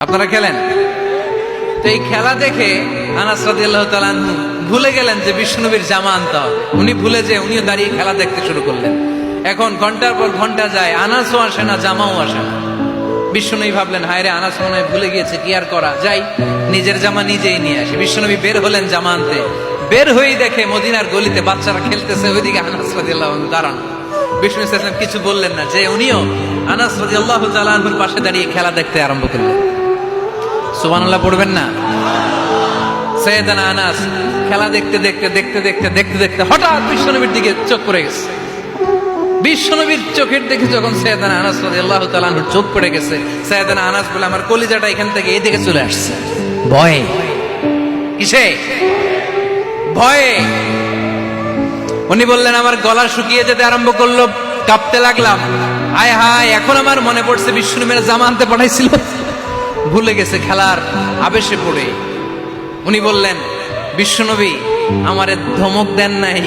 আপনারা খেলেন তো এই খেলা দেখে আনাস রাদিয়াল্লাহু তাআলা আনহু ভুলে গেলেন যে বিশ্বনবীর জামা আনতে হবে। উনি ভুলে যে উনিও দাঁড়িয়ে খেলা দেখতে শুরু করলেন। এখন ঘন্টার পর ঘন্টা যায়, আনাসও আসে না, জামাও আসে না। বিশ্বনবী ভাবলেন, হায় রে, আনাস মনে হয় ভুলে গিয়েছে, কি আর করা যাই, নিজের জামা নিজেই নিয়ে আসে। বিশ্বনবী বের হলেন জামা আনতে। বের হয়েই দেখে মদিনার গলিতে বাচ্চারা খেলতেছে, ওইদিকে আনাস রাদিয়াল্লাহু আনহু দাঁড়ানো। বিষ্ণু ইসলাম কিছু বললেন না, যে উনিও আনাস রাদিয়াল্লাহু তাআলা আনহুর পাশে দাঁড়িয়ে খেলা দেখতে আরম্ভ করলেন। সুবহানাল্লাহ পড়বেন না? সাইয়েদানা আনাস খেলা দেখতে দেখতে দেখতে দেখতে দেখতে দেখতে হঠাৎ বিশ্বনবীর দিকে চোখ পড়ে গেছে। বিশ্বনবীর চোখের দেখে যখন সাইয়েদানা আনাস রাদিয়াল্লাহু তাআলা আনহুর চোখ পড়ে গেছে, সাইয়েদানা আনাস বলে, আমার কলিজাটা এখান থেকে এই দিকে চলে আসছে ভয়ে। কিসে? ভয়ে। উনি বললেন, আমার গলা শুকিয়ে যেতে আরম্ভ করলো, কাঁপতে লাগলাম। হায় হায়, এখন আমার মনে পড়ছে বিশ্বনবীর জামা আনতে পাঠাইছিল, ভুলে গেছে খেলার আবেশে পড়ে। উনি বললেন, বিশ্বনবী আমারে ধমক দেন নাই,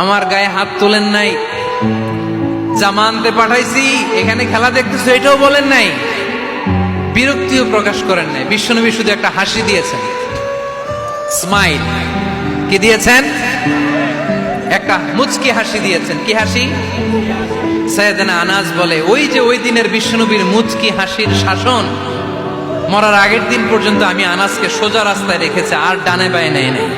আমার গায়ে হাত তোলেন নাই, জামা আনতে পাঠাইছি, এখানে খেলা দেখতেছো এটাও বলেন নাই, বিরক্তিও প্রকাশ করেন নাই। বিশ্বনবী শুধু একটা হাসি দিয়েছেন, স্মাইল। কি দিয়েছেন? একটা মুচকি হাসি দিয়েছেন। কি হাসি? সাইয়েদানা আনাস বলে, ওই যে ওই দিনের বিশ্বনবীর মুচকি হাসির শাসন মরার আগের দিন পর্যন্ত আমি আনাসকে সোজা রাস্তায় রেখেছি, আর ডানে বায়ে নেই নাই।